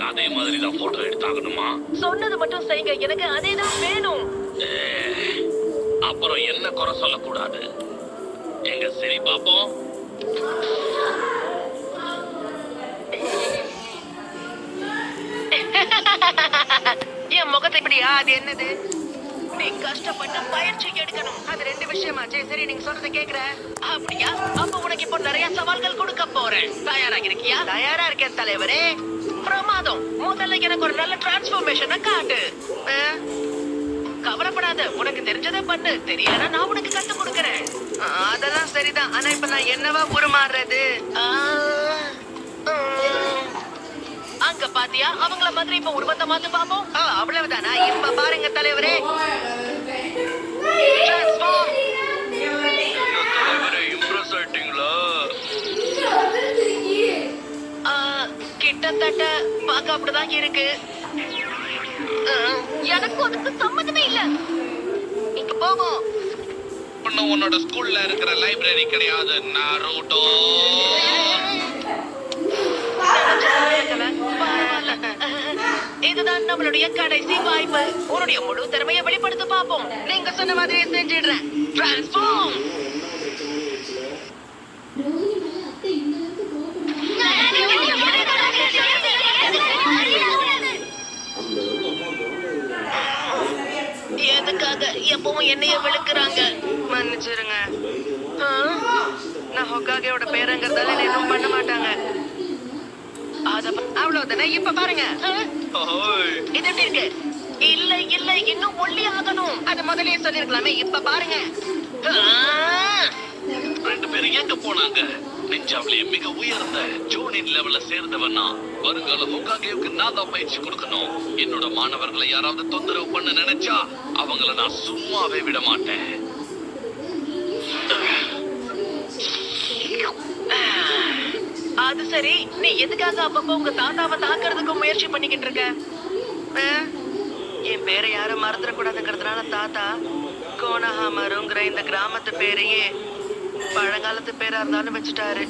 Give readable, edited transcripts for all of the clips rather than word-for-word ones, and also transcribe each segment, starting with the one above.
அதே மாதிரி தான் போட்டோ எடுத்தாகணுமா? சொன்னது மட்டும் செய்யுங்க, எனக்கு அதேதான் வேணும். அப்புறம் என்ன குறை சொல்லக்கூடாது. எங்க சரி பாப்போம். என் முகத்தை இப்படியா? அது என்னது? நீ கஷ்டப்பட்டு பயிற்சி எடுக்கணும். அது 2 விஷயமாச்சே. சரி, நீங்க சொல்றதை கேக்குறேன். அப்படியா? அப்ப உனக்கு இப்போ நிறைய சவால்கள் கொடுக்க போறேன். தயாராக இருக்கியா? தயாரா இருக்கேன் தலைவரே. பிரமாதம். முதல்ல எனக்கு ஒரு நல்ல டிரான்ஸ்ஃபர்மேஷனை காட்டு. கவலைப்படாத, உனக்கு தெரிஞ்சதை பண்ணு. தெரியலன்னா நான் உனக்கு கத்து கொடுக்கறேன். அதெல்லாம் சரிதான். ஆனா இப்ப நான் என்னவா உருமாறுறது? அங்க பாத்தியா? அவங்கள மாதிரி இப்ப உருவத்தை மாத்து பாப்போம். அவ்வளவுதானா? இப்ப பாருங்க தலைவரே. கிட்டத்தட்ட பார்க்க அப்படிதான் இருக்கு. எனக்கு அதுக்கு சம்மதமே இல்ல. இங்க போவோம். உன்னோட ஸ்கூல்ல இருக்கிற லைப்ரரி கிடையாது நாருட்டோ. இதுதான் நம்மளுடைய கடைசி வாய்ப்பு. உன்னுடைய முழு திறமையை வெளிப்படுத்த பாப்போம். நீங்க சொன்ன மாதிரியே செஞ்சிடுறேன். டிரான்ஸ்ஃபார்ம். எதுக்காக எப்பவும் என்னைய விழுக்குறாங்க? மன்னிச்சிருங்க. நான் ஹொக்காகேயோட பேரங்கிறதால எதுவும் பண்ண மாட்டாங்க. அவ்வளவுதானே? இப்ப பாருங்க. இது எப்படி இருக்கு? இல்ல இல்ல, இன்னும் ஒல்லி ஆகணும். அது முதல்லயே சொல்லிருக்கலாமே. இப்ப பாருங்க. 2 பேரும் எங்க போனாங்க? நிஞ்சாவிலேயே மிக உயர்ந்த ஜூனியர் லெவல்ல சேர்ந்தவனா வருங்கால ஹோகாகேவுக்கு நான் தான் பயிற்சி கொடுக்கணும். என்னோட மாணவர்களை யாராவது தொந்தரவு பண்ண நினைச்சா அவங்கள நான் சும்மாவே விட மாட்டேன். அது சரி, நீ எதுக்காக அப்பப்போ உங்க தாத்தாவை தாக்குறதுக்கு முயற்சி பண்ணிக்கிட்டு இருக்க? என் பேரை யாரும் மறந்துடக்கூடாதுங்கிறதுனால தாத்தா கோனஹாமருங்கிற இந்த கிராமத்து பேரையே பழங்காலத்து பேரா இருந்தாலும் வச்சுட்டாரு.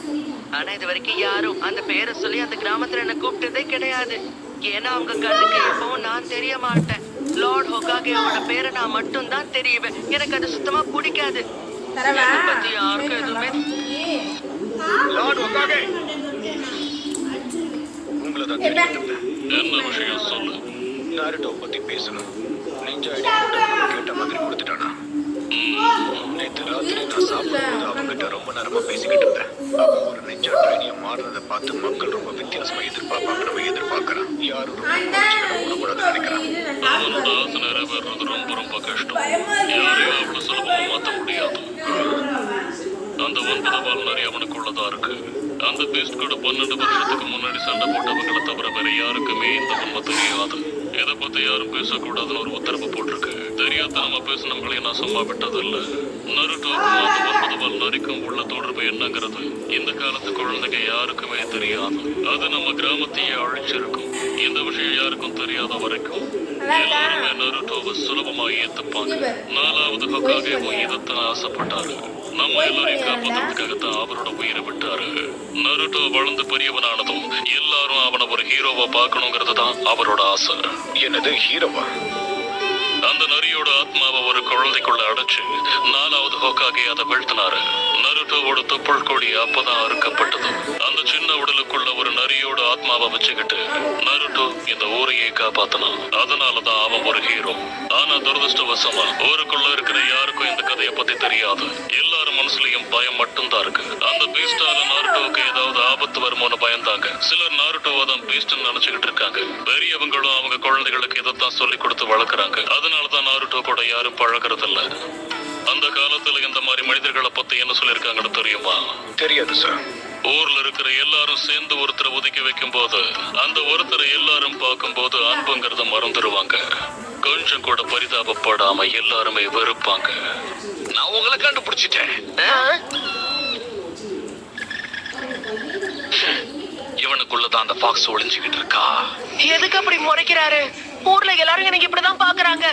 ஆனா இது வரைக்கும் யாரும் அந்த பேரை சொல்லி அந்த கிராமத்துல என்ன கூப்பிட்டதே கிடையாது. ஏன்னா அவங்க கண்ணுக்கு எப்பவும் நான் தெரிய மாட்டேன். லார்ட் ஹொகாகேவோட பேரை நான் மட்டும் தான் தெரியுவேன். எனக்கு அது சுத்தமா பிடிக்காது. பத்தி யாருக்கும் எதுவுமே. லார்ட் ஹொகாகே, உங்களை தான் தெரியும். என்ன விஷயம் சொல்லு. நாருட்டோ பத்தி பேசணும். நிஞ்சா கேட்ட மாதிரி கொடுத்துட்டானா? நேற்று ராத்திரி நான் சாப்பிடும்போது அவங்ககிட்ட ரொம்ப நேரமா பேசிக்கிட்டு இருந்தேன். அவன் ஒரு நிஞ்சா ட்ரைனியா மாறுறதை பார்த்து மக்கள் ரொம்ப வித்தியாசமா எதிர்பார்க்கறான். யாரும் விடக்கூடாதுன்னு நினைக்கிறான். அவனோட ஆசை நிறைவேறது ரொம்ப கஷ்டம். யாரையும் அவ்வளவு சுலபமா மாற்ற முடியாது. அந்த 9 வாழ்நாரி அவனுக்குள்ளதா இருக்கு. அந்த பீஸ்ட் கூட 12 வருஷத்துக்கு முன்னாடி சண்டை போட்டவங்களை தவிர வேற யாருக்குமே இந்த உண்மை தெரியாது. எதை பத்தி யாரும் பேசக்கூடாதுன்னு ஒரு உத்தரவு போட்டிருக்கு. தெரியாதனமா பேசினவங்களையும் நான் சும்மா விட்டதில்லை. நருட்டோக்கும் அந்த 9 வாழ்நாரிக்கும் உள்ள தொடர்பு என்னங்கிறது இந்த காலத்து குழந்தைங்க யாருக்குமே தெரியாது. அது நம்ம கிராமத்தையே அழிச்சிருக்கும். இந்த விஷயம் யாருக்கும் தெரியாத வரைக்கும் எல்லாருமே நருட்டோவை சுலபமா ஏத்துப்பாங்க. 4வது ஹொகாகேவும் இதைத்தான் ஆசைப்பட்டாரு. நம்ம எல்லாரையும் காப்பாற்றுறதுக்காகத்தான் அவரோட உயிரை விட்டாரு. நருட்டோ வளர்ந்து பெரியவனானதும் எல்லாரும் அவனை ஒரு ஹீரோவா பார்க்கணுங்கிறது தான் அவரோட ஆசை. என்னது ஹீரோவா? அந்த நரியோட ஆத்மாவை ஒரு குழந்தைக்குள்ள அடைச்சு 4வது ஹொகாகே அதை வீழ்த்தினாரு. நருட்டோவோட தொப்புள் கொடி அப்பதான் அறுக்கப்பட்டது. அந்த சின்ன உடலுக்குள்ள ஒரு நரியோட ஆத்மாவை வச்சுக்கிட்டு நருட்டோ இந்த ஊரையே காப்பாத்தினான். அதனாலதான் அவன் ஒரு ஹீரோ. ஆனா துரதிருஷ்டவசமா ஊருக்குள்ள இருக்கிற யாருக்கும் இந்த கதையை பத்தி தெரியாது. எல்லாரும் மனசுலயும் பயம் மட்டும்தான் இருக்கு. அந்த பீஸ்டால நாருட்டோவுக்கு ஏதாவது ஆபத்து வருமோன்னு பயந்தாங்க. சிலர் நாருட்டோவை தான் பீஸ்ட்னு நினைச்சுக்கிட்டு இருக்காங்க. பெரியவங்களும் அவங்க குழந்தைகளுக்கு இதைத்தான் சொல்லி கொடுத்து வளர்க்குறாங்க. அதனாலதான் நாருட்டோ கூட யாரும் பழகிறது இல்ல. அந்த காலத்துல இந்த மாதிரி மனிதர்களை பத்தி என்ன சொல்லிருக்காங்கன்னு தெரியுமா? தெரியாது சார். ஊர்ல இருக்கிற எல்லாரும் சேர்ந்து ஒருத்தரை ஒதுக்கி வைக்கும் போது அந்த ஒருத்தரை எல்லாரும் பார்க்கும் போது அன்புங்கிறத மறந்துடுவாங்க. கொஞ்சம் கூட பரிதாபப்படாம எல்லாருமே வெறுப்பாங்க. நான் உங்களை கண்டுபிடிச்சிட்டேன். இவனுக்குள்ளதான் அந்த ஃபாக்ஸ் ஒளிஞ்சுக்கிட்டு இருக்கா. எதுக்கு அப்படி முறைக்கிறாரு? ஊர்ல எல்லாரும் எனக்கு இப்படிதான் பாக்குறாங்க.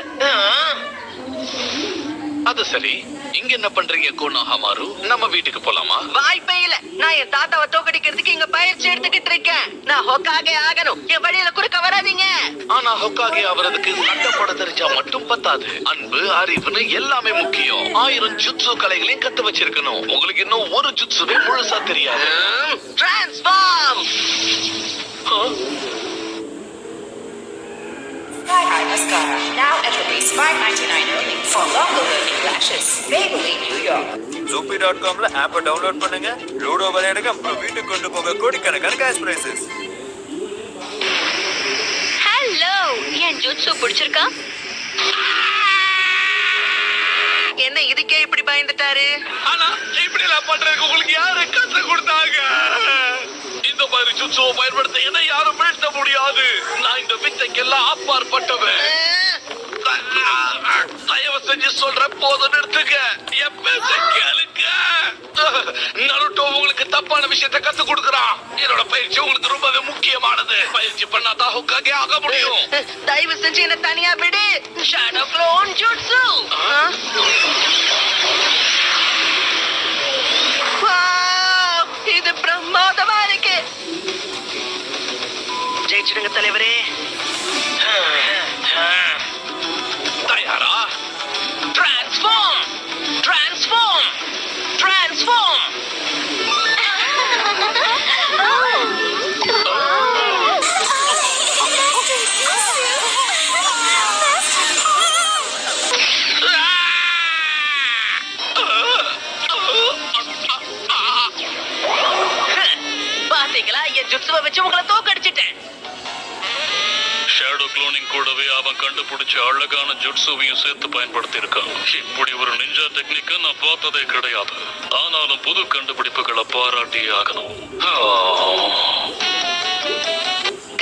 அது சரி, இங்க என்ன பண்றீங்க கோனோஹாமாரு? நம்ம வீட்டுக்கு போலாமா? வாய்ப்பே இல்ல. நான் என் தாத்தாவை தோக்கடிக்கிறதுக்கு இங்க பயிற்சி எடுத்துக்கிட்டு இருக்கேன். நான் ஹோக்காகே ஆகணும். என் வழியில குறுக்க வராதீங்க. ஆனா ஹொக்காகே ஆவறதுக்கு சண்டை போட தெரிஞ்சா மட்டும் பத்தாது. அன்பு, அறிவுன்னு எல்லாமே முக்கியம். 1000 ஜுட்சு கலைகளையும் கத்து வச்சிருக்கணும். உங்களுக்கு இன்னும் ஒரு ஜுட்சுவே முழுசா தெரியாது. Transform. Sky High Mascara, now at rupees 599 only for longer learning lashes. Maybelline, New York. Zoopy.comல ஆப்பை டவுன்லோட் பண்ணுங்க, லூடோ விளையாடுங்க, அப்புறம் வீட்டுக்கு கொண்டு போக கோடிக்கணக்கான கேஷ் பிரைசஸ். ஹலோ, என் ஜுட்சு பிடிச்சிருக்கா? என்ன இதுக்கே இப்படி பயந்துட்டாரு? ஆனா இப்படி எல்லாம் பண்றதுக்கு உங்களுக்கு யாரு கத்து கொடுத்தாங்க? இந்த மாதிரி ஜுட்சுவை பயன்படுத்த என்ன யாரும் வீழ்த்த முடியாது. நான் இந்த வித்தைக்கெல்லாம் அப்பாற்பட்டவன். தயவு செஞ்சு சொல்ற போதும் நிறுத்துங்க. என் பேச்ச கேளுங்க. நருட்டோ உங்களுக்கு தப்பான விஷயத்தை கத்து கொடுக்கறான். என்னோட பயிற்சி உங்களுக்கு ரொம்பவே முக்கியமானது. பயிற்சி பண்ணாதான் ஹொக்காகே ஆக முடியும். தயவு செஞ்சு என்ன தனியா விடு. Shadow clone jutsu. வாவ், இது பிரம்மாதமா இருக்கு. ஜெயிச்சிடுங்க தலைவரே. தயாரா? Transform, transform, transform. பாத்தீங்களா, என் ஜுட்சுவை வச்சு உங்களை தோக்கடிச்சிட்டேன். ஷேடோ குளோனிங் கூடவே அவன் கண்டுபிடிச்ச அழகான ஜுட்சுவையும் சேர்த்து பயன்படுத்தி இருக்கான். இப்படி ஒரு நிஞ்சா டெக்னிக்கை நான் பார்த்ததே கிடையாது. ஆனாலும் புது கண்டுபிடிப்புகளை பாராட்டியே ஆகணும்.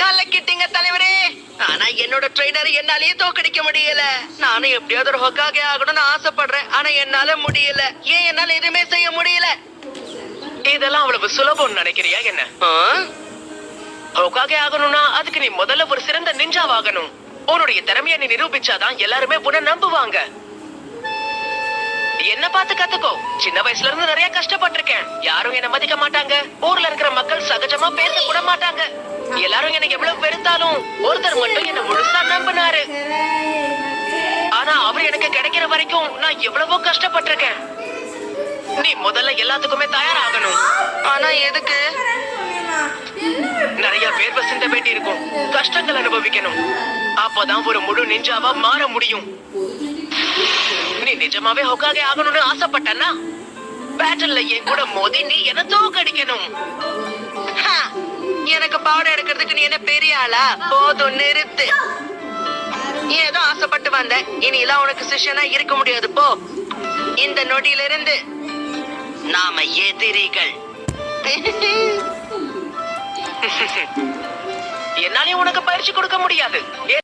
கலக்கிட்டீங்க தலைவரே. ஆனா என்னோட ட்ரெயினரை என்னாலேயே தோக்கடிக்க முடியல. நானும் எப்படியாவது ஒரு ஹொக்காகே ஆகணும்னு ஆசைப்படுறேன். ஆனா என்னால முடியல. ஏன் என்னால எதுவுமே செய்ய முடியல? இதெல்லாம் அவ்வளவு சுலபம் நினைக்கிறியா என்ன? ஹொக்காகே ஆகணும்னா அதுக்கு நீ முதல்ல ஒரு சிறந்த நிஞ்சாவாகணும். உன்னுடைய திறமையை நீ நிரூபிச்சாதான் எல்லாருமே உன்னை நம்புவாங்க. என்ன பார்த்து கத்துக்கோ. சின்ன வயசுல இருந்து நிறைய கஷ்டப்பட்டிருக்கேன். யாரும் என்ன மதிக்க மாட்டாங்க. ஊர்ல இருக்கிற மக்கள் சகஜமா பேச கூட மாட்டாங்க. எல்லாரும் எனக்கு எவ்வளவு வெறுத்தாலும் ஒருத்தர் மட்டும் என்ன முழுசா நம்பினாரு. ஆனா அவர் எனக்கு கிடைக்கிற வரைக்கும் நான் எவ்வளவோ கஷ்டப்பட்டிருக்கேன். நீ முதல்ல எல்லாத்துக்குமே தயாராகணும். ஆனா எதுக்கு? நிறைய வேர்வை சிந்த வேண்டி இருக்கும். கஷ்டங்கள் அனுபவிக்கணும். அப்பதான் ஒரு முழு நிஞ்சாவா மாற முடியும். நீ நிஜமாவே ஹொக்காகே ஆகணும்னு ஆசைப்பட்டனா பேட்டல்ல என் கூட மோதி நீ என்ன தோக்கடிக்கணும். எனக்கு பாடம் எடுக்கிறதுக்கு நீ என்ன பெரிய ஆளா? போதும், நிறுத்து. ஏதோ ஆசைப்பட்டு வந்த. இனிலாம் உனக்கு சிஷ்யனா இருக்க முடியாது. போ. இந்த நொடியிலிருந்து நாம எதிரிகள். என்னாலே உனக்கு பயிற்சி கொடுக்க முடியாது.